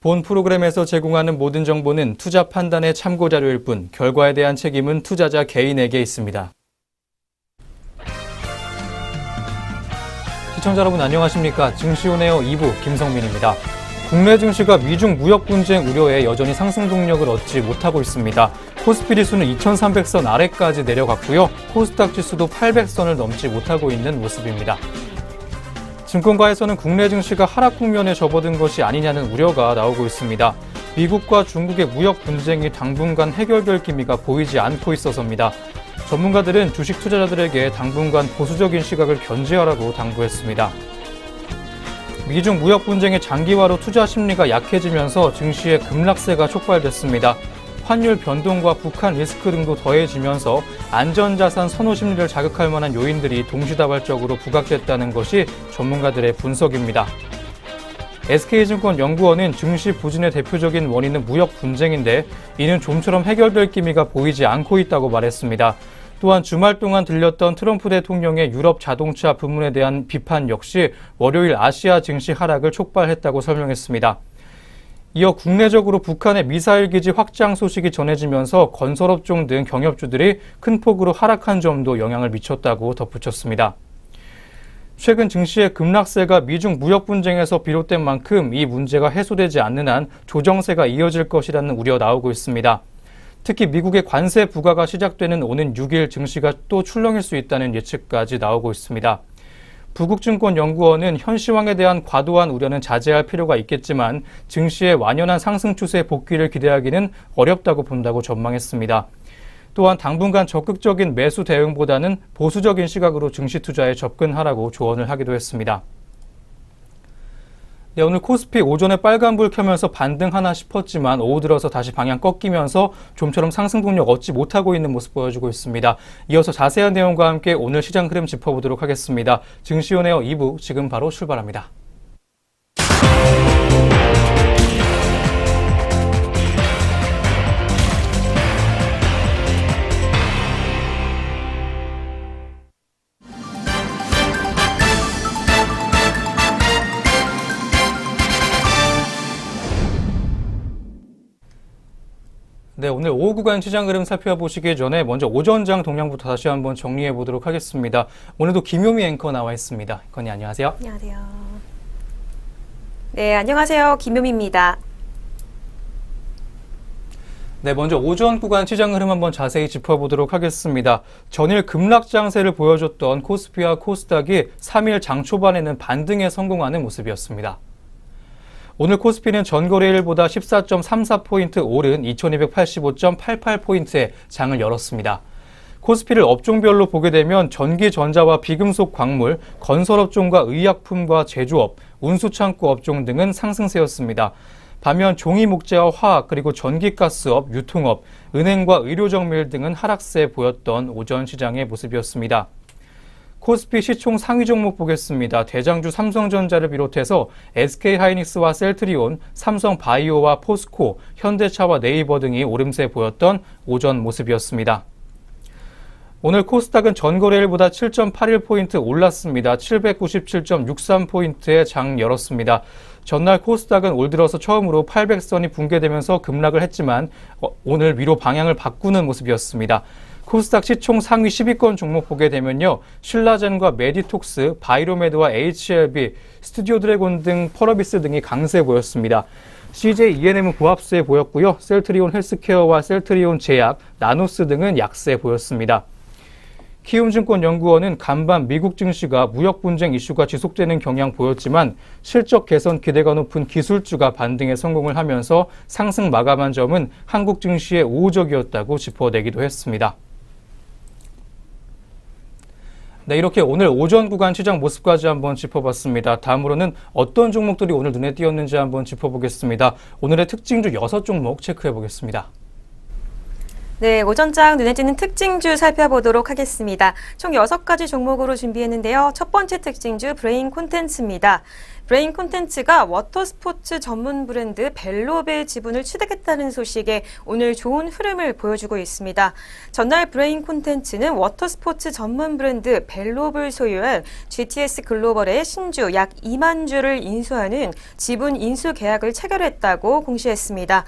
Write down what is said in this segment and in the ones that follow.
본 프로그램에서 제공하는 모든 정보는 투자 판단의 참고 자료일 뿐 결과에 대한 책임은 투자자 개인에게 있습니다. 시청자 여러분 안녕하십니까? 증시온에어 2부 김성민입니다. 국내 증시가 미중 무역 분쟁 우려에 여전히 상승 동력을 얻지 못하고 있습니다. 코스피 지수는 2300선 아래까지 내려갔고요. 코스닥 지수도 800선을 넘지 못하고 있는 모습입니다. 증권가에서는 국내 증시가 하락 국면에 접어든 것이 아니냐는 우려가 나오고 있습니다. 미국과 중국의 무역 분쟁이 당분간 해결될 기미가 보이지 않고 있어서입니다. 전문가들은 주식 투자자들에게 당분간 보수적인 시각을 견지하라고 당부했습니다. 미중 무역 분쟁의 장기화로 투자 심리가 약해지면서 증시의 급락세가 촉발됐습니다. 환율 변동과 북한 리스크 등도 더해지면서 안전자산 선호 심리를 자극할 만한 요인들이 동시다발적으로 부각됐다는 것이 전문가들의 분석입니다. SK증권 연구원은 증시 부진의 대표적인 원인은 무역 분쟁인데 이는 좀처럼 해결될 기미가 보이지 않고 있다고 말했습니다. 또한 주말 동안 들렸던 트럼프 대통령의 유럽 자동차 부문에 대한 비판 역시 월요일 아시아 증시 하락을 촉발했다고 설명했습니다. 이어 국내적으로 북한의 미사일 기지 확장 소식이 전해지면서 건설업종 등 경협주들이 큰 폭으로 하락한 점도 영향을 미쳤다고 덧붙였습니다. 최근 증시의 급락세가 미중 무역 분쟁에서 비롯된 만큼 이 문제가 해소되지 않는 한 조정세가 이어질 것이라는 우려 나오고 있습니다. 특히 미국의 관세 부과가 시작되는 오는 6일 증시가 또 출렁일 수 있다는 예측까지 나오고 있습니다. 부국증권연구원은 현 시황에 대한 과도한 우려는 자제할 필요가 있겠지만 증시의 완연한 상승 추세 복귀를 기대하기는 어렵다고 본다고 전망했습니다. 또한 당분간 적극적인 매수 대응보다는 보수적인 시각으로 증시 투자에 접근하라고 조언을 하기도 했습니다. 네, 오늘 코스피 오전에 빨간불 켜면서 반등하나 싶었지만 오후 들어서 다시 방향 꺾이면서 좀처럼 상승 동력 얻지 못하고 있는 모습 보여주고 있습니다. 이어서 자세한 내용과 함께 오늘 시장 흐름 짚어보도록 하겠습니다. 증시온에어 2부 지금 바로 출발합니다. 네, 오늘 오후 구간 시장 흐름 살펴보시기 전에 먼저 오전장 동향부터 다시 한번 정리해 보도록 하겠습니다. 오늘도 김효미 앵커 나와 있습니다. 건희 안녕하세요. 안녕하세요. 네, 안녕하세요. 김효미입니다. 네, 먼저 오전 구간 시장 흐름 한번 자세히 짚어보도록 하겠습니다. 전일 급락 장세를 보여줬던 코스피와 코스닥이 3일 장 초반에는 반등에 성공하는 모습이었습니다. 오늘 코스피는 전거래일보다 14.34포인트 오른 2285.88포인트의 장을 열었습니다. 코스피를 업종별로 보게 되면 전기, 전자와 비금속 광물, 건설업종과 의약품과 제조업, 운수창고 업종 등은 상승세였습니다. 반면 종이, 목재와 화학, 그리고 전기가스업, 유통업, 은행과 의료정밀 등은 하락세 보였던 오전 시장의 모습이었습니다. 코스피 시총 상위 종목 보겠습니다. 대장주 삼성전자를 비롯해서 SK하이닉스와 셀트리온, 삼성바이오와 포스코, 현대차와 네이버 등이 오름세 보였던 오전 모습이었습니다. 오늘 코스닥은 전거래일보다 7.81포인트 올랐습니다. 797.63포인트의 장 열었습니다. 전날 코스닥은 올 들어서 처음으로 800선이 붕괴되면서 급락을 했지만 오늘 위로 방향을 바꾸는 모습이었습니다. 코스닥 시총 상위 10위권 종목 보게 되면요. 신라젠과 메디톡스, 바이로메드와 HLB, 스튜디오 드래곤 등 펄어비스 등이 강세 보였습니다. CJ ENM은 보합세 보였고요. 셀트리온 헬스케어와 셀트리온 제약, 나노스 등은 약세 보였습니다. 키움증권연구원은 간밤 미국 증시가 무역 분쟁 이슈가 지속되는 경향 보였지만 실적 개선 기대가 높은 기술주가 반등에 성공을 하면서 상승 마감한 점은 한국 증시의 우호적이었다고 짚어내기도 했습니다. 네, 이렇게 오늘 오전 구간 시장 모습까지 한번 짚어봤습니다. 다음으로는 어떤 종목들이 오늘 눈에 띄었는지 한번 짚어보겠습니다. 오늘의 특징주 6종목 체크해보겠습니다. 네, 오전장 눈에 띄는 특징주 살펴보도록 하겠습니다. 총 6가지 종목으로 준비했는데요. 첫 번째 특징주 브레인 콘텐츠입니다. 브레인 콘텐츠가 워터스포츠 전문 브랜드 벨롭의 지분을 취득했다는 소식에 오늘 좋은 흐름을 보여주고 있습니다. 전날 브레인 콘텐츠는 워터스포츠 전문 브랜드 벨롭을 소유한 GTS 글로벌의 신주 약 2만 주를 인수하는 지분 인수 계약을 체결했다고 공시했습니다.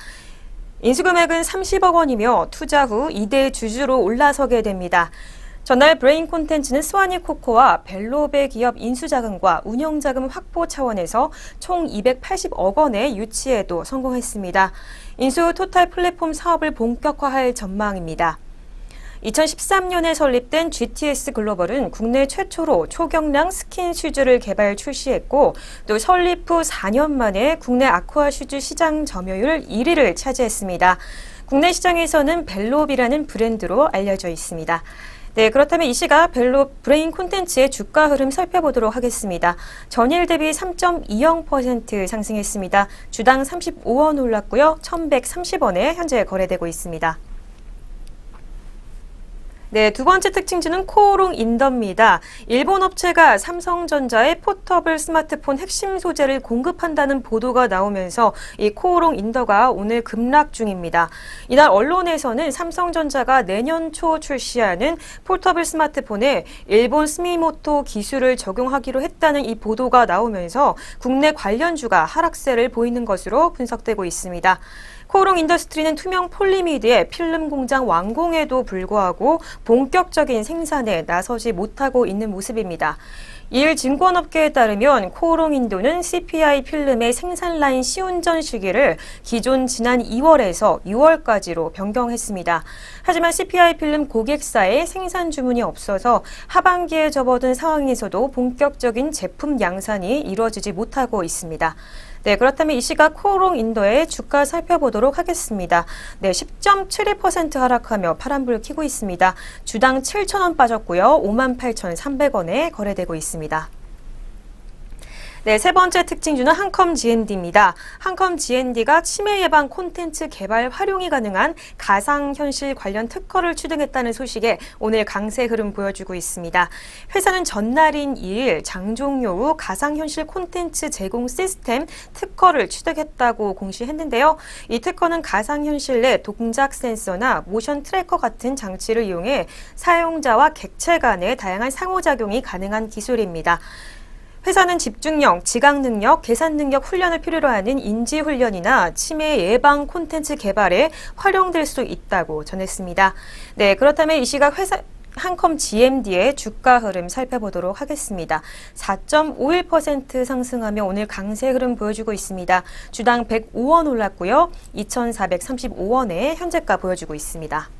인수금액은 30억 원이며 투자 후 2대 주주로 올라서게 됩니다. 전날 브레인 콘텐츠는 스와니 코코와 벨롭의 기업 인수자금과 운영자금 확보 차원에서 총 280억 원의 유치에도 성공했습니다. 인수 후 토탈 플랫폼 사업을 본격화할 전망입니다. 2013년에 설립된 GTS 글로벌은 국내 최초로 초경량 스킨 슈즈를 개발 출시했고 또 설립 후 4년 만에 국내 아쿠아 슈즈 시장 점유율 1위를 차지했습니다. 국내 시장에서는 벨롭이라는 브랜드로 알려져 있습니다. 네, 그렇다면 이 시각 벨롭 브레인 콘텐츠의 주가 흐름 살펴보도록 하겠습니다. 전일 대비 3.20% 상승했습니다. 주당 35원 올랐고요. 1,130원에 현재 거래되고 있습니다. 네, 두 번째 특징주는 코오롱 인더입니다. 일본 업체가 삼성전자의 포터블 스마트폰 핵심 소재를 공급한다는 보도가 나오면서 이 코오롱 인더가 오늘 급락 중입니다. 이날 언론에서는 삼성전자가 내년 초 출시하는 포터블 스마트폰에 일본 스미모토 기술을 적용하기로 했다는 이 보도가 나오면서 국내 관련주가 하락세를 보이는 것으로 분석되고 있습니다. 코오롱 인더스트리는 투명 폴리미드의 필름 공장 완공에도 불구하고 본격적인 생산에 나서지 못하고 있는 모습입니다. 이일 증권업계에 따르면 코오롱 인도는 CPI 필름의 생산 라인 시운전 시기를 기존 지난 2월에서 6월까지로 변경했습니다. 하지만 CPI 필름 고객사에 생산 주문이 없어서 하반기에 접어든 상황에서도 본격적인 제품 양산이 이루어지지 못하고 있습니다. 네, 그렇다면 이 시각 코오롱 인도의 주가 살펴보도록 하겠습니다. 네, 10.72% 하락하며 파란불 켜고 있습니다. 주당 7,000원 빠졌고요. 58,300원에 거래되고 있습니다. 네, 세 번째 특징주는 한컴 GMD입니다. 한컴 GMD가 치매 예방 콘텐츠 개발 활용이 가능한 가상현실 관련 특허를 취득했다는 소식에 오늘 강세 흐름 보여주고 있습니다. 회사는 전날인 2일 장종료 후 가상현실 콘텐츠 제공 시스템 특허를 취득했다고 공시했는데요. 이 특허는 가상현실 내 동작 센서나 모션 트래커 같은 장치를 이용해 사용자와 객체 간의 다양한 상호작용이 가능한 기술입니다. 회사는 집중력, 지각 능력, 계산 능력 훈련을 필요로 하는 인지 훈련이나 치매 예방 콘텐츠 개발에 활용될 수 있다고 전했습니다. 네, 그렇다면 이 시각 회사 한컴 GMD의 주가 흐름 살펴보도록 하겠습니다. 4.51% 상승하며 오늘 강세 흐름 보여주고 있습니다. 주당 105원 올랐고요. 2,435원에 현재가 보여주고 있습니다.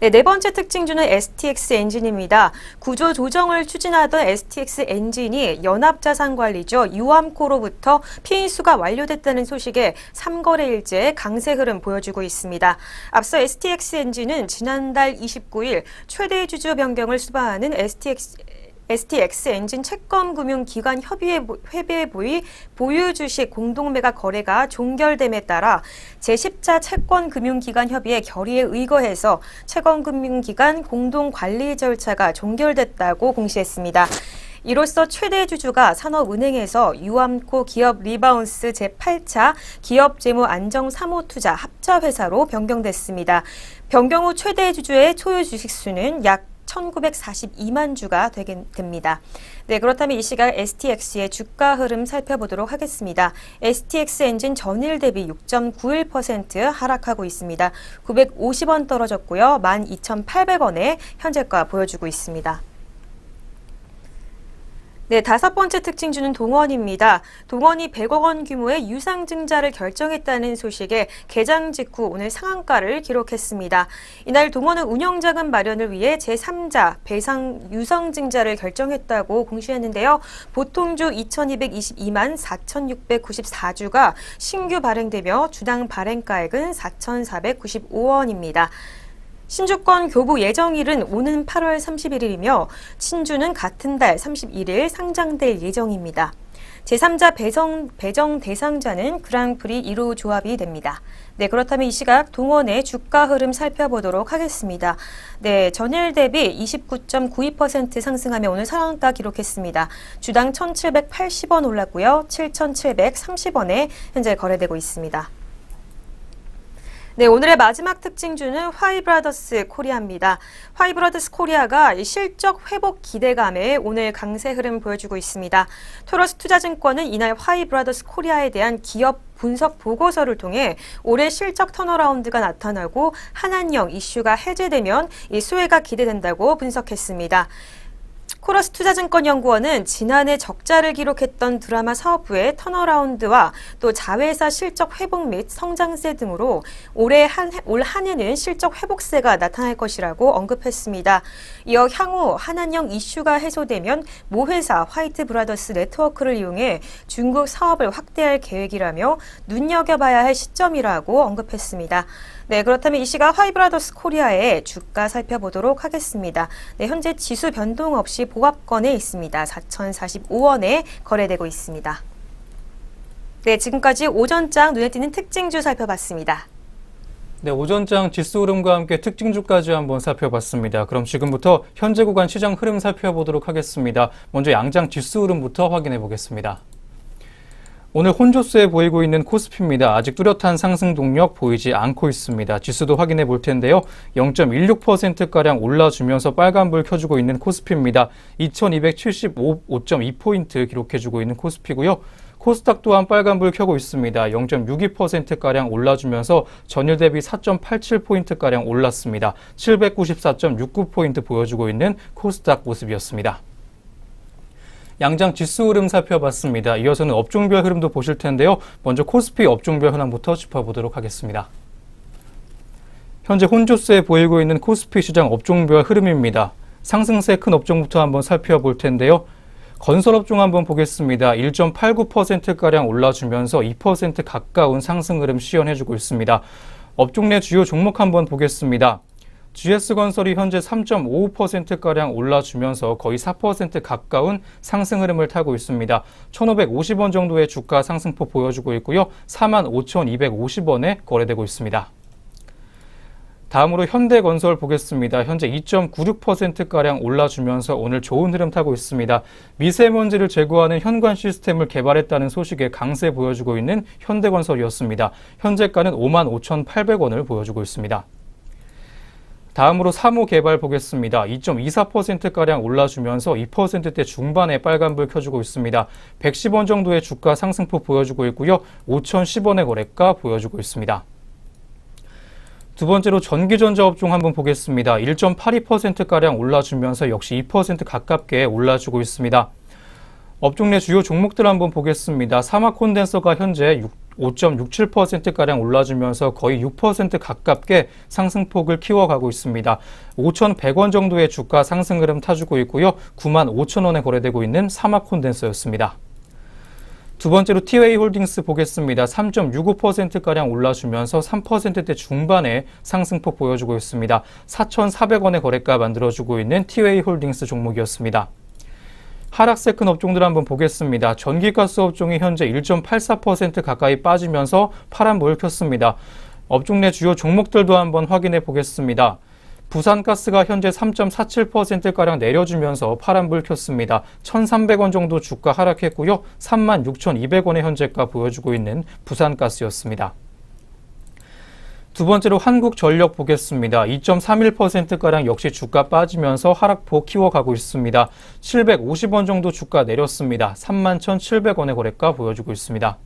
네, 네 번째 특징주는 STX 엔진입니다. 구조 조정을 추진하던 STX 엔진이 연합자산관리죠. 유암코로부터 피인수가 완료됐다는 소식에 3거래일째 강세 흐름 보여주고 있습니다. 앞서 STX 엔진은 지난달 29일 최대 주주 변경을 수반하는 STX 엔진 채권금융기관 협의회 보유 주식 공동매각 거래가 종결됨에 따라 제10차 채권금융기관 협의회 결의에 의거해서 채권금융기관 공동관리 절차가 종결됐다고 공시했습니다. 이로써 최대 주주가 산업은행에서 유암코 기업 리바운스 제8차 기업재무안정 사모투자 합자회사로 변경됐습니다. 변경 후 최대 주주의 소유 주식수는 약 1,942만 주가 되게 됩니다. 네, 그렇다면 이 시각 STX의 주가 흐름 살펴보도록 하겠습니다. STX 엔진 전일 대비 6.91% 하락하고 있습니다. 950원 떨어졌고요. 12,800원에 현재가 보여주고 있습니다. 네, 다섯 번째 특징주는 동원입니다. 동원이 100억 원 규모의 유상증자를 결정했다는 소식에 개장 직후 오늘 상한가를 기록했습니다. 이날 동원은 운영자금 마련을 위해 제3자 배상 유상증자를 결정했다고 공시했는데요. 보통주 2,222만 4,694주가 신규 발행되며 주당 발행가액은 4,495원입니다. 신주권 교부 예정일은 오는 8월 31일이며 신주는 같은 달 31일 상장될 예정입니다. 제3자 배정 대상자는 그랑프리 1호 조합이 됩니다. 네, 그렇다면 이 시각 동원의 주가 흐름 살펴보도록 하겠습니다. 네, 전일 대비 29.92% 상승하며 오늘 상한가 기록했습니다. 주당 1,780원 올랐고요. 7,730원에 현재 거래되고 있습니다. 네, 오늘의 마지막 특징주는 화이브라더스 코리아입니다. 화이브라더스 코리아가 실적 회복 기대감에 오늘 강세 흐름 보여주고 있습니다. 토러스 투자증권은 이날 화이브라더스 코리아에 대한 기업 분석 보고서를 통해 올해 실적 턴어라운드가 나타나고 한한령 이슈가 해제되면 이 수혜가 기대된다고 분석했습니다. 코러스 투자증권연구원은 지난해 적자를 기록했던 드라마 사업부의 턴어라운드와 또 자회사 실적 회복 및 성장세 등으로 올 한 해는 실적 회복세가 나타날 것이라고 언급했습니다. 이어 향후 한한령 이슈가 해소되면 모 회사 화이트 브라더스 네트워크를 이용해 중국 사업을 확대할 계획이라며 눈여겨봐야 할 시점이라고 언급했습니다. 네, 그렇다면 이 시각 화이브라더스 코리아의 주가 살펴보도록 하겠습니다. 네, 현재 지수 변동 없이 보합권에 있습니다. 4,045원에 거래되고 있습니다. 네, 지금까지 오전장 눈에 띄는 특징주 살펴봤습니다. 네, 오전장 지수 흐름과 함께 특징주까지 한번 살펴봤습니다. 그럼 지금부터 현재 구간 시장 흐름 살펴보도록 하겠습니다. 먼저 양장 지수 흐름부터 확인해 보겠습니다. 오늘 혼조세에 보이고 있는 코스피입니다. 아직 뚜렷한 상승 동력 보이지 않고 있습니다. 지수도 확인해 볼 텐데요. 0.16%가량 올라주면서 빨간불 켜주고 있는 코스피입니다. 2275.2포인트 기록해주고 있는 코스피고요. 코스닥 또한 빨간불 켜고 있습니다. 0.62%가량 올라주면서 전일 대비 4.87포인트가량 올랐습니다. 794.69포인트 보여주고 있는 코스닥 모습이었습니다. 양장 지수 흐름 살펴봤습니다. 이어서는 업종별 흐름도 보실 텐데요. 먼저 코스피 업종별 현황부터 짚어보도록 하겠습니다. 현재 혼조세에 보이고 있는 코스피 시장 업종별 흐름입니다. 상승세 큰 업종부터 한번 살펴볼 텐데요. 건설업종 한번 보겠습니다. 1.89%가량 올라주면서 2% 가까운 상승 흐름 시연해주고 있습니다. 업종 내 주요 종목 한번 보겠습니다. GS건설이 현재 3.55%가량 올라주면서 거의 4% 가까운 상승 흐름을 타고 있습니다. 1,550원 정도의 주가 상승폭 보여주고 있고요. 45,250원에 거래되고 있습니다. 다음으로 현대건설 보겠습니다. 현재 2.96%가량 올라주면서 오늘 좋은 흐름 타고 있습니다. 미세먼지를 제거하는 현관 시스템을 개발했다는 소식에 강세 보여주고 있는 현대건설이었습니다. 현재가는 55,800원을 보여주고 있습니다. 다음으로 사무개발 보겠습니다. 2.24%가량 올라주면서 2%대 중반에 빨간불 켜주고 있습니다. 110원 정도의 주가 상승폭 보여주고 있고요. 5,010원의 거래가 보여주고 있습니다. 두 번째로 전기전자 업종 한번 보겠습니다. 1.82%가량 올라주면서 역시 2% 가깝게 올라주고 있습니다. 업종 내 주요 종목들 한번 보겠습니다. 사막 콘덴서가 현재 5.67%가량 올라주면서 거의 6% 가깝게 상승폭을 키워가고 있습니다. 5,100원 정도의 주가 상승 흐름 타주고 있고요. 95,000원에 거래되고 있는 사막 콘덴서였습니다. 두 번째로 티웨이홀딩스 보겠습니다. 3.65%가량 올라주면서 3%대 중반의 상승폭 보여주고 있습니다. 4,400원의 거래가 만들어주고 있는 티웨이홀딩스 종목이었습니다. 하락세 큰 업종들 한번 보겠습니다. 전기가스 업종이 현재 1.84% 가까이 빠지면서 파란불을 켰습니다. 업종 내 주요 종목들도 한번 확인해 보겠습니다. 부산가스가 현재 3.47%가량 내려주면서 파란불 켰습니다. 1,300원 정도 주가 하락했고요. 36,200원의 현재가 보여주고 있는 부산가스였습니다. 두 번째로 한국전력 보겠습니다. 2.31%가량 역시 주가 빠지면서 하락폭 키워가고 있습니다. 750원 정도 주가 내렸습니다. 31,700원의 거래가 보여주고 있습니다.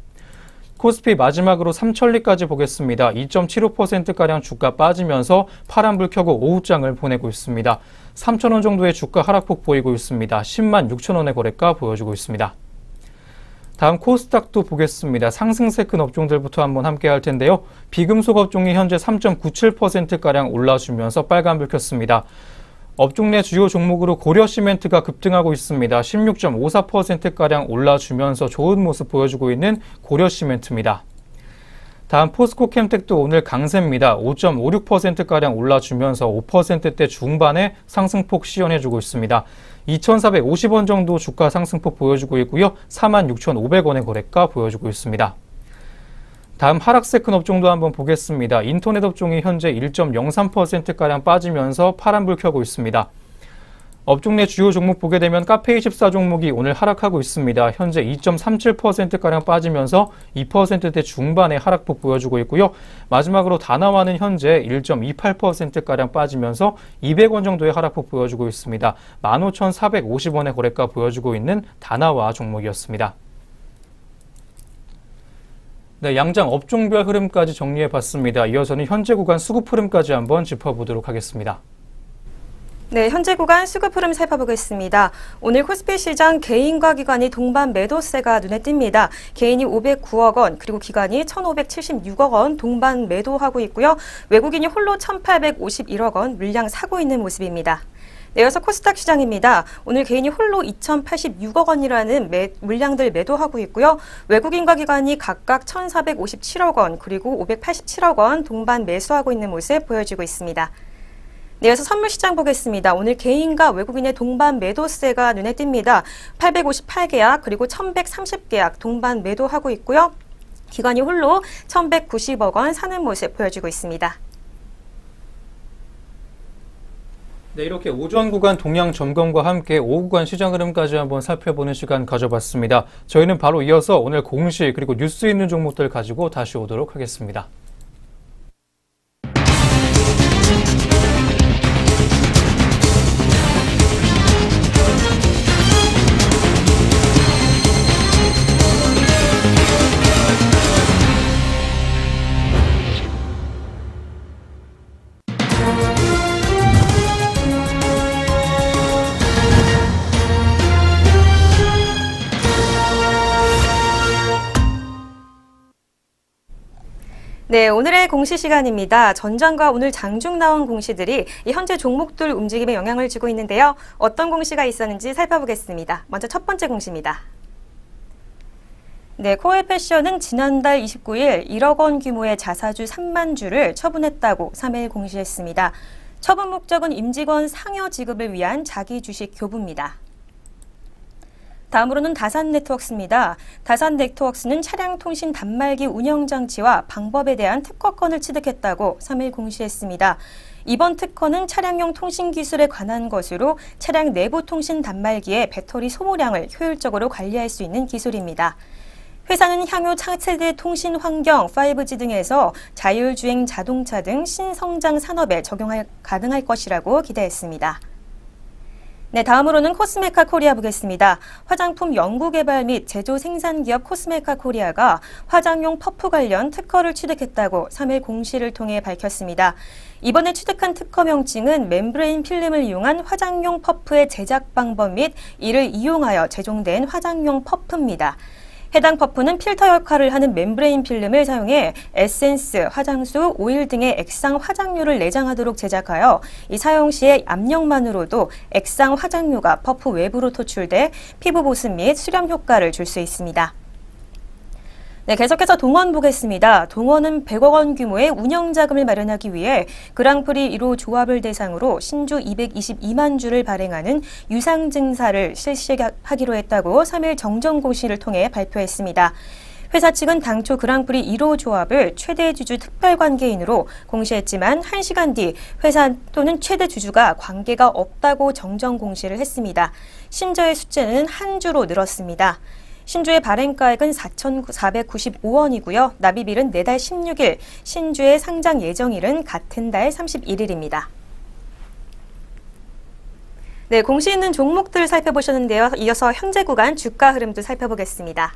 코스피 마지막으로 삼천리까지 보겠습니다. 2.75%가량 주가 빠지면서 파란불 켜고 오후장을 보내고 있습니다. 3,000원 정도의 주가 하락폭 보이고 있습니다. 106,000원의 거래가 보여주고 있습니다. 다음 코스닥도 보겠습니다. 상승세 큰 업종들부터 한번 함께 할 텐데요. 비금속 업종이 현재 3.97%가량 올라주면서 빨간불 켰습니다. 업종 내 주요 종목으로 고려시멘트가 급등하고 있습니다. 16.54%가량 올라주면서 좋은 모습 보여주고 있는 고려시멘트입니다. 다음 포스코캠텍도 오늘 강세입니다. 5.56%가량 올라주면서 5%대 중반의 상승폭 시연해주고 있습니다. 2,450원 정도 주가 상승폭 보여주고 있고요. 46,500원의 거래가 보여주고 있습니다. 다음 하락세 큰 업종도 한번 보겠습니다. 인터넷 업종이 현재 1.03%가량 빠지면서 파란불 켜고 있습니다. 업종 내 주요 종목 보게 되면 카페24 종목이 오늘 하락하고 있습니다. 현재 2.37%가량 빠지면서 2%대 중반의 하락폭 보여주고 있고요. 마지막으로 다나와는 현재 1.28%가량 빠지면서 200원 정도의 하락폭 보여주고 있습니다. 15,450원의 거래가 보여주고 있는 다나와 종목이었습니다. 네, 양장 업종별 흐름까지 정리해봤습니다. 이어서는 현재 구간 수급 흐름까지 한번 짚어보도록 하겠습니다. 네, 현재 구간 수급 흐름 살펴보겠습니다. 오늘 코스피 시장 개인과 기관이 동반 매도세가 눈에 띕니다. 개인이 509억 원, 그리고 기관이 1,576억 원 동반 매도하고 있고요. 외국인이 홀로 1,851억 원 물량 사고 있는 모습입니다. 네, 이어서 코스닥 시장입니다. 오늘 개인이 홀로 2,086억 원이라는 물량들 매도하고 있고요. 외국인과 기관이 각각 1,457억 원, 그리고 587억 원 동반 매수하고 있는 모습 보여지고 있습니다. 네, 이어서 선물 시장 보겠습니다. 오늘 개인과 외국인의 동반 매도세가 눈에 띕니다. 858계약 그리고 1130계약 동반 매도하고 있고요. 기관이 홀로 1190억 원 사는 모습 보여주고 있습니다. 네, 이렇게 오전 구간 동향 점검과 함께 오후 구간 시장 흐름까지 한번 살펴보는 시간 가져봤습니다. 저희는 바로 이어서 오늘 공시 그리고 뉴스 있는 종목들 가지고 다시 오도록 하겠습니다. 네, 오늘의 공시 시간입니다. 전장과 오늘 장중 나온 공시들이 현재 종목들 움직임에 영향을 주고 있는데요. 어떤 공시가 있었는지 살펴보겠습니다. 먼저 첫 번째 공시입니다. 네, 코엘패션은 지난달 29일 1억 원 규모의 자사주 3만 주를 처분했다고 3일 공시했습니다. 처분 목적은 임직원 상여 지급을 위한 자기 주식 교부입니다. 다음으로는 다산네트워크스입니다. 다산네트워크스는 차량통신 단말기 운영장치와 방법에 대한 특허권을 취득했다고 3일 공시했습니다. 이번 특허는 차량용 통신기술에 관한 것으로 차량 내부 통신 단말기의 배터리 소모량을 효율적으로 관리할 수 있는 기술입니다. 회사는 향후 차세대 통신 환경 5G 등에서 자율주행 자동차 등 신성장 산업에 가능할 것이라고 기대했습니다. 네, 다음으로는 코스메카 코리아 보겠습니다. 화장품 연구개발 및 제조 생산 기업 코스메카 코리아가 화장용 퍼프 관련 특허를 취득했다고 3일 공시를 통해 밝혔습니다. 이번에 취득한 특허 명칭은 멤브레인 필름을 이용한 화장용 퍼프의 제작 방법 및 이를 이용하여 제종된 화장용 퍼프입니다. 해당 퍼프는 필터 역할을 하는 멤브레인 필름을 사용해 에센스, 화장수, 오일 등의 액상 화장류를 내장하도록 제작하여 이 사용 시에 압력만으로도 액상 화장류가 퍼프 외부로 토출돼 피부 보습 및 수렴 효과를 줄 수 있습니다. 네, 계속해서 동원 보겠습니다. 동원은 100억 원 규모의 운영 자금을 마련하기 위해 그랑프리 1호 조합을 대상으로 신주 222만 주를 발행하는 유상 증사를 실시하기로 했다고 3일 정정 공시를 통해 발표했습니다. 회사 측은 당초 그랑프리 1호 조합을 최대 주주 특별 관계인으로 공시했지만 1시간 뒤 회사 또는 최대 주주가 관계가 없다고 정정 공시를 했습니다. 신저의 숫자는 한 주로 늘었습니다. 신주의 발행가액은 4,495원이고요. 납입일은 내달 16일, 신주의 상장 예정일은 같은 달 31일입니다. 네, 공시 있는 종목들 살펴보셨는데요. 이어서 현재 구간 주가 흐름도 살펴보겠습니다.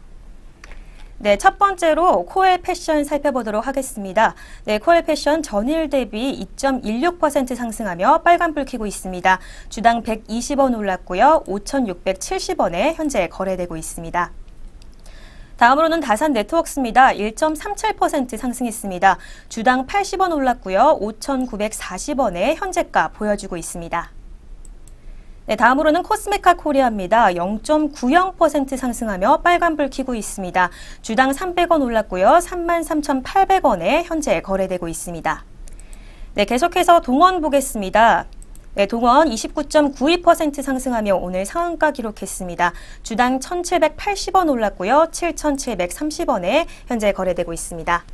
네, 첫 번째로 코엘패션 살펴보도록 하겠습니다. 네, 코엘패션 전일 대비 2.16% 상승하며 빨간불 켜고 있습니다. 주당 120원 올랐고요. 5,670원에 현재 거래되고 있습니다. 다음으로는 다산네트워크스입니다. 1.37% 상승했습니다. 주당 80원 올랐고요. 5,940원에 현재가 보여주고 있습니다. 네, 다음으로는 코스메카 코리아입니다. 0.90% 상승하며 빨간불 켜고 있습니다. 주당 300원 올랐고요. 33,800원에 현재 거래되고 있습니다. 네, 계속해서 동원 보겠습니다. 네, 동원 29.92% 상승하며 오늘 상한가 기록했습니다. 주당 1,780원 올랐고요. 7,730원에 현재 거래되고 있습니다.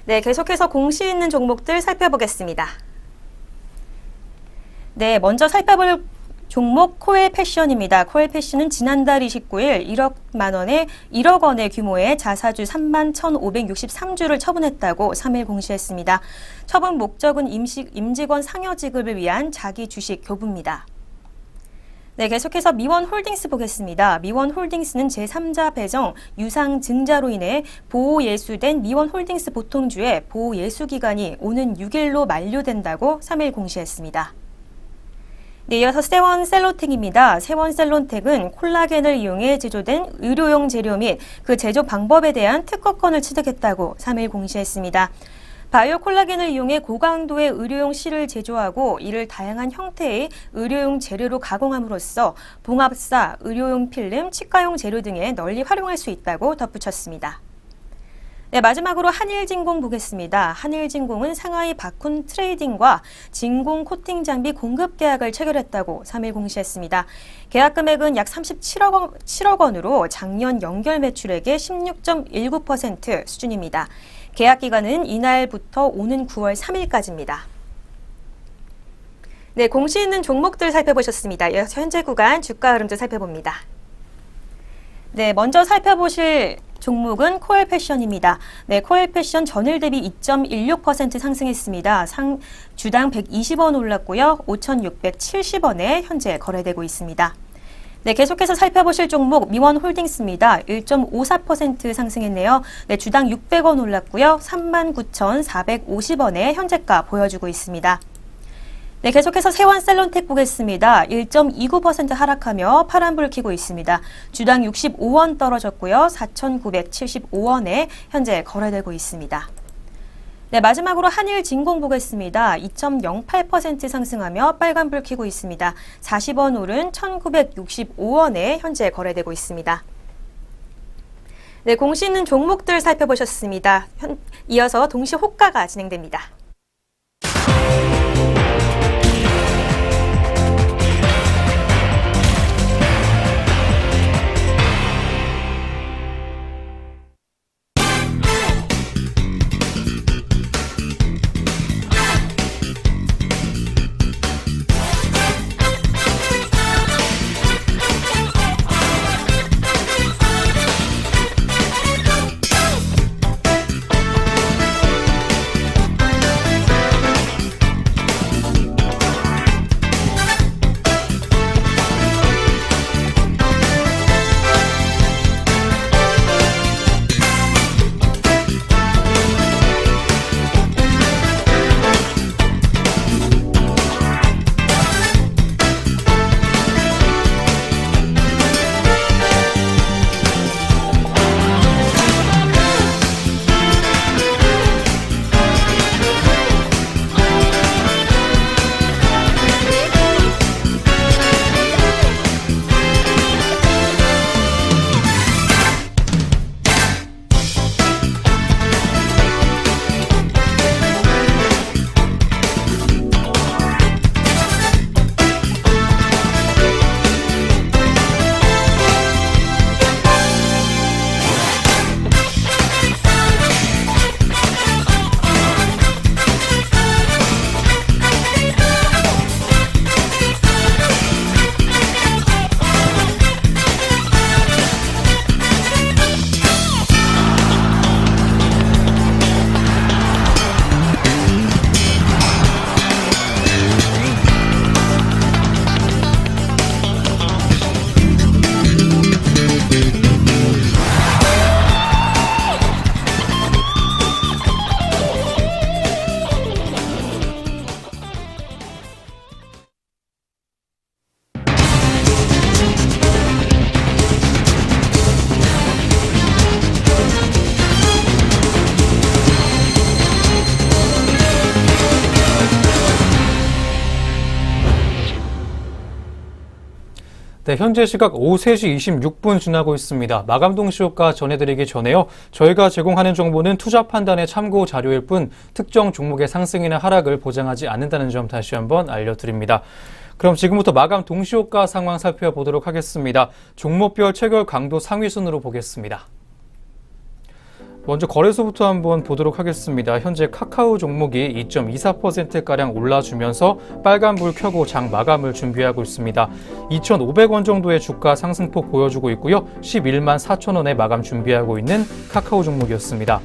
네, 계속해서 공시 있는 종목들 살펴보겠습니다. 네, 먼저 살펴볼 종목 코엘 패션입니다. 코엘 패션은 지난달 29일 1억 원의 규모의 자사주 31,563주를 처분했다고 3일 공시했습니다. 처분 목적은 임직원 상여 지급을 위한 자기 주식 교부입니다. 네, 계속해서 미원홀딩스 보겠습니다. 미원홀딩스는 제3자 배정 유상 증자로 인해 보호예수된 미원홀딩스 보통주의 보호예수 기간이 오는 6일로 만료된다고 3일 공시했습니다. 네, 이어서 세원셀로텍입니다. 세원셀로텍은 콜라겐을 이용해 제조된 의료용 재료 및 그 제조 방법에 대한 특허권을 취득했다고 3일 공시했습니다. 바이오 콜라겐을 이용해 고강도의 의료용 실을 제조하고 이를 다양한 형태의 의료용 재료로 가공함으로써 봉합사, 의료용 필름, 치과용 재료 등에 널리 활용할 수 있다고 덧붙였습니다. 네, 마지막으로 한일진공 보겠습니다. 한일진공은 상하이 바쿤 트레이딩과 진공 코팅 장비 공급 계약을 체결했다고 3일 공시했습니다. 계약 금액은 약 37억 원으로 작년 연결 매출액의 16.19% 수준입니다. 계약 기간은 이날부터 오는 9월 3일까지입니다. 네, 공시 있는 종목들 살펴보셨습니다. 이어서 현재 구간 주가 흐름도 살펴봅니다. 네, 먼저 살펴보실 종목은 코엘 패션입니다. 네, 코엘 패션 전일 대비 2.16% 상승했습니다. 주당 120원 올랐고요. 5,670원에 현재 거래되고 있습니다. 네, 계속해서 살펴보실 종목 미원홀딩스입니다. 1.54% 상승했네요. 네, 주당 600원 올랐고요. 39,450원에 현재가 보여주고 있습니다. 네, 계속해서 세원셀론텍 보겠습니다. 1.29% 하락하며 파란불 켜고 있습니다. 주당 65원 떨어졌고요. 4,975원에 현재 거래되고 있습니다. 네, 마지막으로 한일진공 보겠습니다. 2.08% 상승하며 빨간불 켜고 있습니다. 40원 오른 1,965원에 현재 거래되고 있습니다. 네, 공시 있는 종목들 살펴보셨습니다. 이어서 동시 호가가 진행됩니다. 네, 현재 시각 오후 3시 26분 지나고 있습니다. 마감 동시효과 전해드리기 전에요. 저희가 제공하는 정보는 투자 판단의 참고 자료일 뿐 특정 종목의 상승이나 하락을 보장하지 않는다는 점 다시 한번 알려드립니다. 그럼 지금부터 마감 동시효과 상황 살펴보도록 하겠습니다. 종목별 체결 강도 상위 순으로 보겠습니다. 먼저 거래소부터 한번 보도록 하겠습니다. 현재 카카오 종목이 2.24%가량 올라주면서 빨간불 켜고 장 마감을 준비하고 있습니다. 2,500원 정도의 주가 상승폭 보여주고 있고요. 11만 4천 원에 마감 준비하고 있는 카카오 종목이었습니다.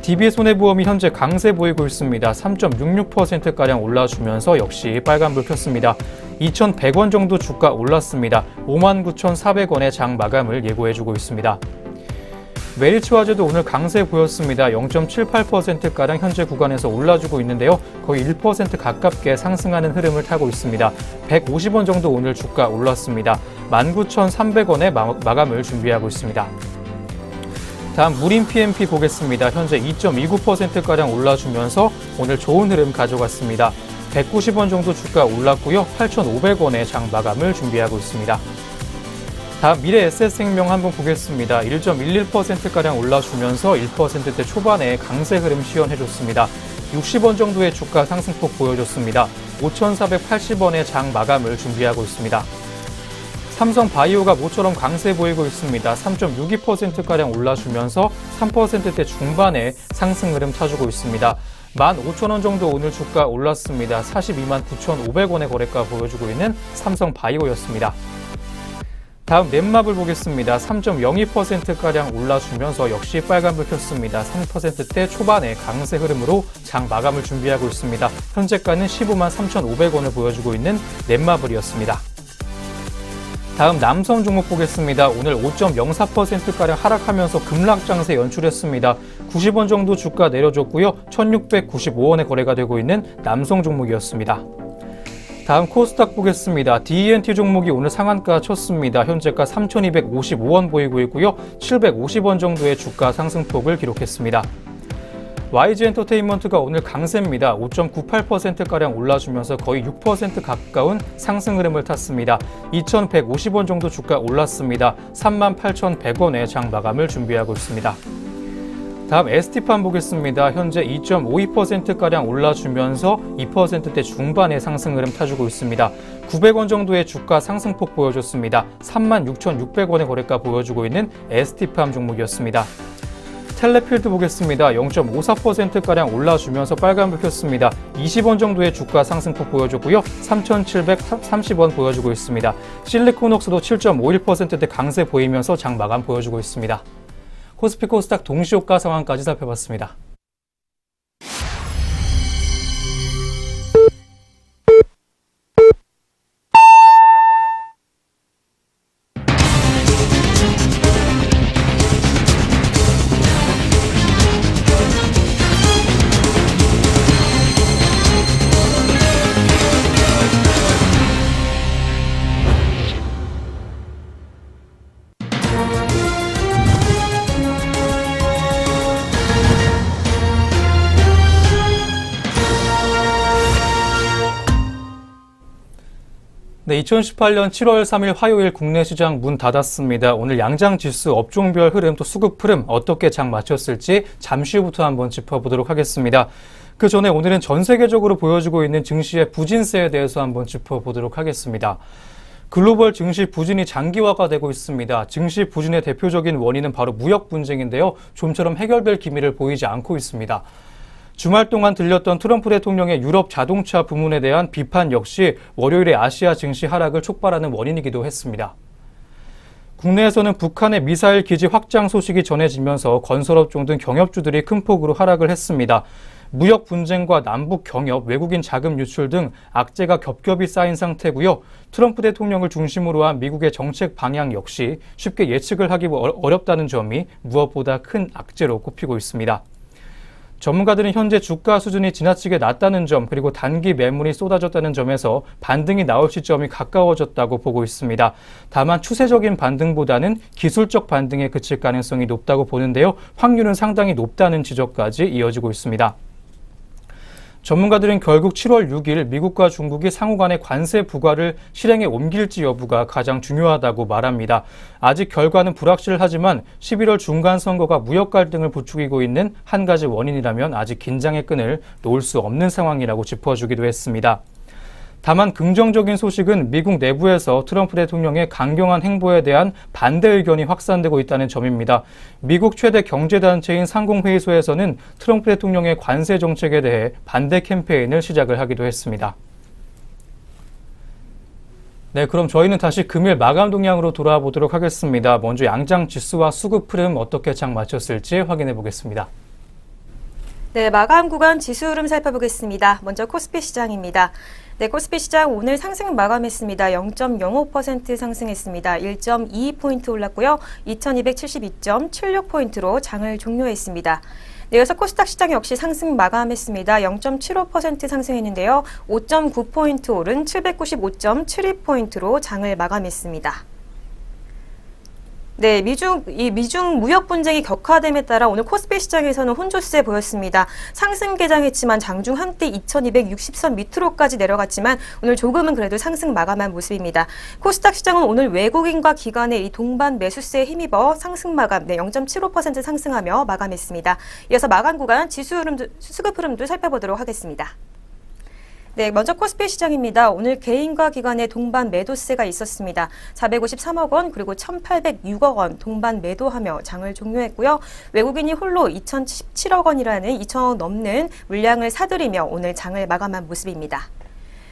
DB손해보험이 현재 강세 보이고 있습니다. 3.66%가량 올라주면서 역시 빨간불 켰습니다. 2,100원 정도 주가 올랐습니다. 59,400원의 장 마감을 예고해주고 있습니다. 메리츠화재도 오늘 강세 보였습니다. 0.78%가량 현재 구간에서 올라주고 있는데요. 거의 1% 가깝게 상승하는 흐름을 타고 있습니다. 150원 정도 오늘 주가 올랐습니다. 19,300원에 마감을 준비하고 있습니다. 다음 무림 PMP 보겠습니다. 현재 2.29%가량 올라주면서 오늘 좋은 흐름 가져갔습니다. 190원 정도 주가 올랐고요. 8,500원에 장 마감을 준비하고 있습니다. 다음 미래 SS생명 한번 보겠습니다. 1.11%가량 올라주면서 1%대 초반에 강세 흐름 시연해줬습니다. 60원 정도의 주가 상승폭 보여줬습니다. 5,480원의 장 마감을 준비하고 있습니다. 삼성바이오가 모처럼 강세 보이고 있습니다. 3.62%가량 올라주면서 3%대 중반에 상승 흐름 타주고 있습니다. 15,000원 정도 오늘 주가 올랐습니다. 42만 9,500원의 거래가 보여주고 있는 삼성바이오였습니다. 다음 넷마블 보겠습니다. 3.02%가량 올라주면서 역시 빨간불 켰습니다. 3%대 초반의 강세 흐름으로 장 마감을 준비하고 있습니다. 현재가는 15만 3,500원을 보여주고 있는 넷마블이었습니다. 다음 남성 종목 보겠습니다. 오늘 5.04%가량 하락하면서 급락장세 연출했습니다. 90원 정도 주가 내려줬고요. 1,695원에 거래가 되고 있는 남성 종목이었습니다. 다음 코스닥 보겠습니다. DENT 종목이 오늘 상한가 쳤습니다. 현재가 3,255원 보이고 있고요. 750원 정도의 주가 상승폭을 기록했습니다. YG엔터테인먼트가 오늘 강세입니다. 5.98%가량 올라주면서 거의 6% 가까운 상승 흐름을 탔습니다. 2,150원 정도 주가 올랐습니다. 38,100원에 장 마감을 준비하고 있습니다. 다음 ST팜 보겠습니다. 현재 2.52%가량 올라주면서 2%대 중반의 상승 흐름 타주고 있습니다. 900원 정도의 주가 상승폭 보여줬습니다. 36,600원의 거래가 보여주고 있는 ST팜 종목이었습니다. 텔레필드 보겠습니다. 0.54%가량 올라주면서 빨간불 켰습니다. 20원 정도의 주가 상승폭 보여줬고요. 3,730원 보여주고 있습니다. 실리콘웍스도 7.51%대 강세 보이면서 장 마감 보여주고 있습니다. 코스피 코스닥 동시효과 상황까지 살펴봤습니다. 네, 2018년 7월 3일 화요일 국내 시장 문 닫았습니다. 오늘 양장 지수 업종별 흐름 또 수급 흐름 어떻게 장 마쳤을지 잠시 후부터 한번 짚어보도록 하겠습니다. 그 전에 오늘은 전 세계적으로 보여주고 있는 증시의 부진세에 대해서 한번 짚어보도록 하겠습니다. 글로벌 증시 부진이 장기화가 되고 있습니다. 증시 부진의 대표적인 원인은 바로 무역 분쟁인데요. 좀처럼 해결될 기미를 보이지 않고 있습니다. 주말 동안 들렸던 트럼프 대통령의 유럽 자동차 부문에 대한 비판 역시 월요일에 아시아 증시 하락을 촉발하는 원인이기도 했습니다. 국내에서는 북한의 미사일 기지 확장 소식이 전해지면서 건설업종 등 경협주들이 큰 폭으로 하락을 했습니다. 무역 분쟁과 남북 경협, 외국인 자금 유출 등 악재가 겹겹이 쌓인 상태고요. 트럼프 대통령을 중심으로 한 미국의 정책 방향 역시 쉽게 예측을 하기 어렵다는 점이 무엇보다 큰 악재로 꼽히고 있습니다. 전문가들은 현재 주가 수준이 지나치게 낮다는 점, 그리고 단기 매물이 쏟아졌다는 점에서 반등이 나올 시점이 가까워졌다고 보고 있습니다. 다만 추세적인 반등보다는 기술적 반등에 그칠 가능성이 높다고 보는데요. 확률은 상당히 높다는 지적까지 이어지고 있습니다. 전문가들은 결국 7월 6일 미국과 중국이 상호 간의 관세 부과를 실행에 옮길지 여부가 가장 중요하다고 말합니다. 아직 결과는 불확실하지만 11월 중간 선거가 무역 갈등을 부추기고 있는 한 가지 원인이라면 아직 긴장의 끈을 놓을 수 없는 상황이라고 짚어주기도 했습니다. 다만 긍정적인 소식은 미국 내부에서 트럼프 대통령의 강경한 행보에 대한 반대 의견이 확산되고 있다는 점입니다. 미국 최대 경제단체인 상공회의소에서는 트럼프 대통령의 관세 정책에 대해 반대 캠페인을 시작을 하기도 했습니다. 네, 그럼 저희는 다시 금일 마감 동향으로 돌아와 보도록 하겠습니다. 먼저 양장 지수와 수급 흐름 어떻게 장 마쳤을지 확인해 보겠습니다. 네, 마감 구간 지수 흐름 살펴보겠습니다. 먼저 코스피 시장입니다. 네, 코스피 시장 오늘 상승 마감했습니다. 0.05% 상승했습니다. 1.22포인트 올랐고요. 2272.76포인트로 장을 종료했습니다. 네, 이어서 코스닥 시장 역시 상승 마감했습니다. 0.75% 상승했는데요. 5.9포인트 오른 795.72포인트로 장을 마감했습니다. 네, 미중 무역 분쟁이 격화됨에 따라 오늘 코스피 시장에서는 혼조세 보였습니다. 상승 개장했지만 장중 한때 2260선 밑으로까지 내려갔지만 오늘 조금은 그래도 상승 마감한 모습입니다. 코스닥 시장은 오늘 외국인과 기관의 이 동반 매수세에 힘입어 상승 마감 0.75% 상승하며 마감했습니다. 이어서 마감 구간 지수 흐름도, 수급 흐름도 살펴보도록 하겠습니다. 네, 먼저 코스피 시장입니다. 오늘 개인과 기관의 동반 매도세가 있었습니다. 453억 원 그리고 1,806억 원 동반 매도하며 장을 종료했고요. 외국인이 홀로 2,017억 원이라는 2천억 넘는 물량을 사들이며 오늘 장을 마감한 모습입니다.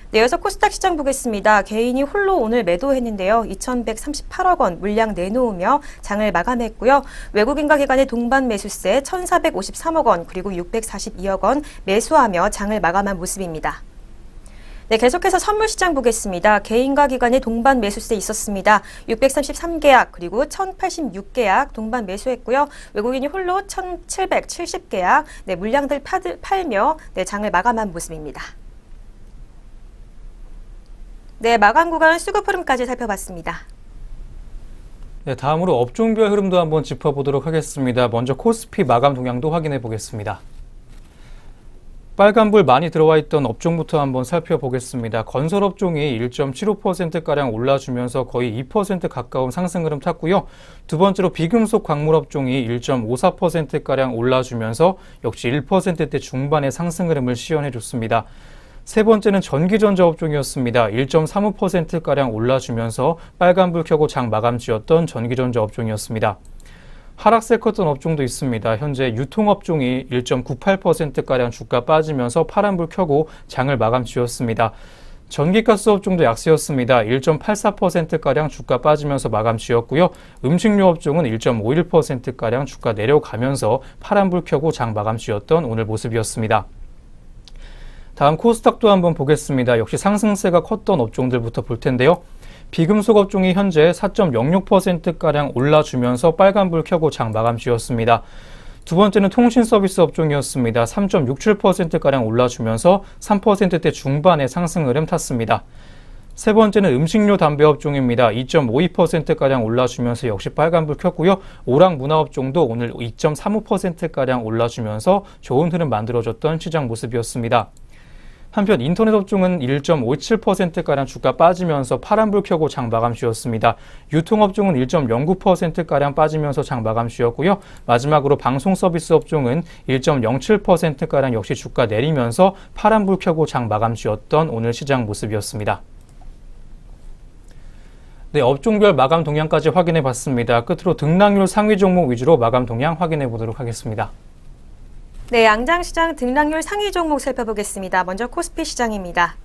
네, 이어서 코스닥 시장 보겠습니다. 개인이 홀로 오늘 매도했는데요. 2,138억 원 물량 내놓으며 장을 마감했고요. 외국인과 기관의 동반 매수세 1,453억 원 그리고 642억 원 매수하며 장을 마감한 모습입니다. 네, 계속해서 선물 시장 보겠습니다. 개인과 기관의 동반 매수세 있었습니다. 633계약 그리고 1086계약 동반 매수했고요. 외국인이 홀로 1770계약 물량들 팔며 장을 마감한 모습입니다. 네, 마감 구간 수급 흐름까지 살펴봤습니다. 네, 다음으로 업종별 흐름도 한번 짚어보도록 하겠습니다. 먼저 코스피 마감 동향도 확인해 보겠습니다. 빨간불 많이 들어와 있던 업종부터 한번 살펴보겠습니다. 건설업종이 1.75%가량 올라주면서 거의 2% 가까운 상승 흐름 탔고요. 두 번째로 비금속 광물업종이 1.54%가량 올라주면서 역시 1%대 중반의 상승 흐름을 시연해줬습니다. 세 번째는 전기전자업종이었습니다. 1.35%가량 올라주면서 빨간불 켜고 장 마감 지었던 전기전자업종이었습니다. 하락세 컸던 업종도 있습니다. 현재 유통업종이 1.98%가량 주가 빠지면서 파란불 켜고 장을 마감 지었습니다. 전기가스 업종도 약세였습니다. 1.84%가량 주가 빠지면서 마감 지었고요. 음식료 업종은 1.51%가량 주가 내려가면서 파란불 켜고 장 마감 지었던 오늘 모습이었습니다. 다음 코스닥도 한번 보겠습니다. 역시 상승세가 컸던 업종들부터 볼 텐데요. 비금속 업종이 현재 4.06%가량 올라주면서 빨간불 켜고 장 마감 지었습니다. 두 번째는 통신 서비스 업종이었습니다. 3.67%가량 올라주면서 3%대 중반의 상승 흐름 탔습니다. 세 번째는 음식료 담배 업종입니다. 2.52%가량 올라주면서 역시 빨간불 켰고요. 오락 문화 업종도 오늘 2.35%가량 올라주면서 좋은 흐름 만들어줬던 시장 모습이었습니다. 한편 인터넷 업종은 1.57%가량 주가 빠지면서 파란불 켜고 장 마감 지었습니다. 유통업종은 1.09%가량 빠지면서 장 마감 지었고요. 마지막으로 방송 서비스 업종은 1.07%가량 역시 주가 내리면서 파란불 켜고 장 마감 지었던 오늘 시장 모습이었습니다. 네, 업종별 마감 동향까지 확인해 봤습니다. 끝으로 등락률 상위 종목 위주로 마감 동향 확인해 보도록 하겠습니다. 네, 양장시장 등락률 상위 종목 살펴보겠습니다. 먼저 코스피 시장입니다.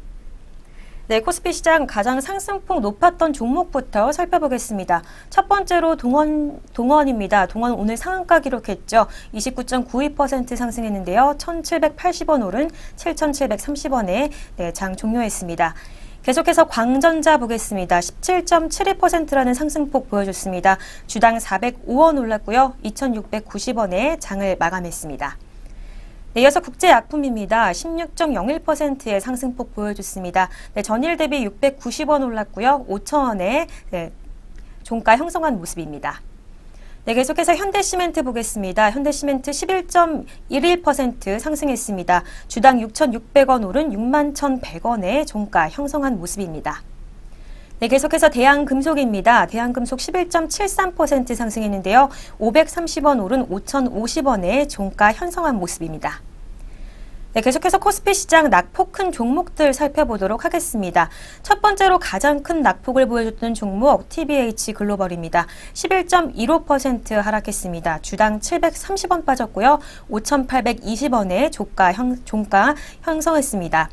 네, 코스피 시장 가장 상승폭 높았던 종목부터 살펴보겠습니다. 첫 번째로 동원입니다. 동원 오늘 상한가 기록했죠. 29.92% 상승했는데요. 1,780원 오른 7,730원에 장 종료했습니다. 계속해서 광전자 보겠습니다. 17.72%라는 상승폭 보여줬습니다. 주당 405원 올랐고요. 2,690원에 장을 마감했습니다. 네, 이어서 국제약품입니다. 16.01%의 상승폭 보여줬습니다. 네, 전일 대비 690원 올랐고요. 5,000원에 종가 형성한 모습입니다. 네, 계속해서 현대시멘트 보겠습니다. 현대시멘트 11.11% 상승했습니다. 주당 6,600원 오른 61,100원의 종가 형성한 모습입니다. 네, 계속해서 대한금속입니다. 대한금속 11.73% 상승했는데요. 530원 오른 5,050원의 종가 형성한 모습입니다. 네, 계속해서 코스피 시장 낙폭 큰 종목들 살펴보도록 하겠습니다. 첫 번째로 가장 큰 낙폭을 보여줬던 종목 TBH 글로벌입니다. 11.15% 하락했습니다. 주당 730원 빠졌고요. 5,820원의 종가 형성했습니다.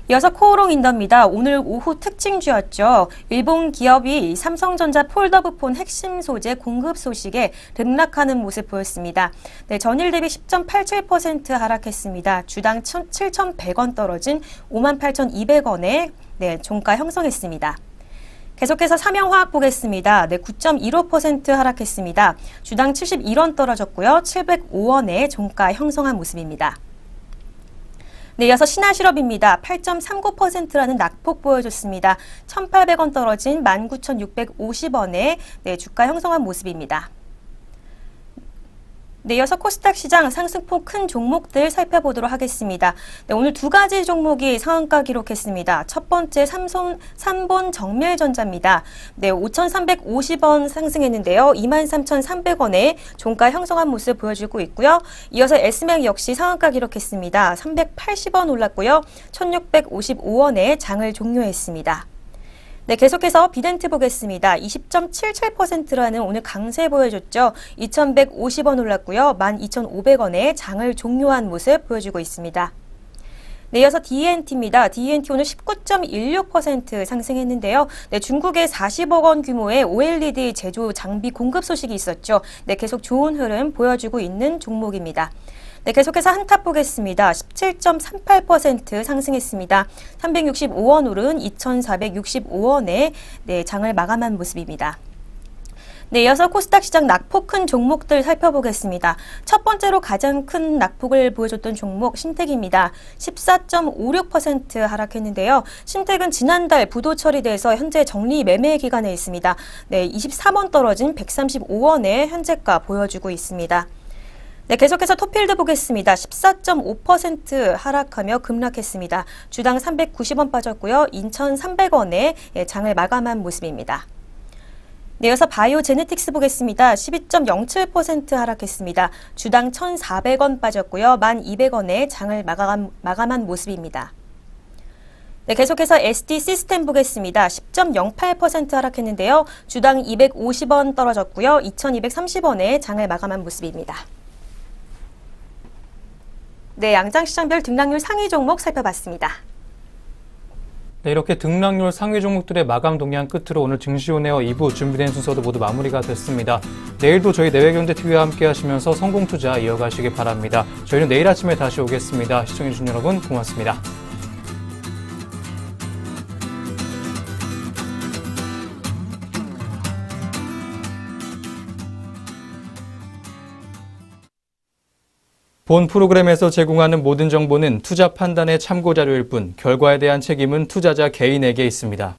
이어서 코오롱 인더입니다. 오늘 오후 특징주였죠. 일본 기업이 삼성전자 폴더블폰 핵심 소재 공급 소식에 급락하는 모습 보였습니다. 네, 전일 대비 10.87% 하락했습니다. 주당 7,100원 떨어진 58,200원에 종가 형성했습니다. 계속해서 삼양화학 보겠습니다. 네, 9.15% 하락했습니다. 주당 71원 떨어졌고요. 705원에 종가 형성한 모습입니다. 네, 이어서 신한실업입니다. 8.39%라는 낙폭 보여줬습니다. 1,800원 떨어진 19,650원에 주가 형성한 모습입니다. 네, 이어서 코스닥 시장 상승폭 큰 종목들 살펴보도록 하겠습니다. 네, 오늘 두 가지 종목이 상한가 기록했습니다. 첫 번째 삼본 정밀전자입니다. 네, 5,350원 상승했는데요. 23,300원에 종가 형성한 모습 보여주고 있고요. 이어서 S맥 역시 상한가 기록했습니다. 380원 올랐고요. 1,655원에 장을 종료했습니다. 네, 계속해서 비덴트 보겠습니다. 20.77%라는 오늘 강세 보여줬죠. 2,150원 올랐고요. 12,500원에 장을 종료한 모습 보여주고 있습니다. 네, 이어서 DNT입니다. DNT 오늘 19.16% 상승했는데요. 네, 중국의 40억 원 규모의 OLED 제조 장비 공급 소식이 있었죠. 네, 계속 좋은 흐름 보여주고 있는 종목입니다. 네, 계속해서 한탑 보겠습니다. 17.38% 상승했습니다. 365원 오른 2,465원에 장을 마감한 모습입니다. 네, 이어서 코스닥 시장 낙폭 큰 종목들 살펴보겠습니다. 첫 번째로 가장 큰 낙폭을 보여줬던 종목 신택입니다. 14.56% 하락했는데요. 신택은 지난달 부도 처리돼서 현재 정리 매매 기간에 있습니다. 네, 23원 떨어진 135원의 현재가 보여주고 있습니다. 네, 계속해서 토필드 보겠습니다. 14.5% 하락하며 급락했습니다. 주당 390원 빠졌고요. 2,300원에 장을 마감한 모습입니다. 네, 이어서 바이오제네틱스 보겠습니다. 12.07% 하락했습니다. 주당 1,400원 빠졌고요. 1,200원에 장을 마감한 모습입니다. 네, 계속해서 SD 시스템 보겠습니다. 10.08% 하락했는데요. 주당 250원 떨어졌고요. 2,230원에 장을 마감한 모습입니다. 네, 양장시장별 등락률 상위 종목 살펴봤습니다. 네, 이렇게 등락률 상위 종목들의 마감 동향 끝으로 오늘 증시온에어 2부 준비된 순서도 모두 마무리가 됐습니다. 내일도 저희 내외경제TV와 함께 하시면서 성공투자 이어가시기 바랍니다. 저희는 내일 아침에 다시 오겠습니다. 시청해주신 여러분 고맙습니다. 본 프로그램에서 제공하는 모든 정보는 투자 판단의 참고 자료일 뿐 결과에 대한 책임은 투자자 개인에게 있습니다.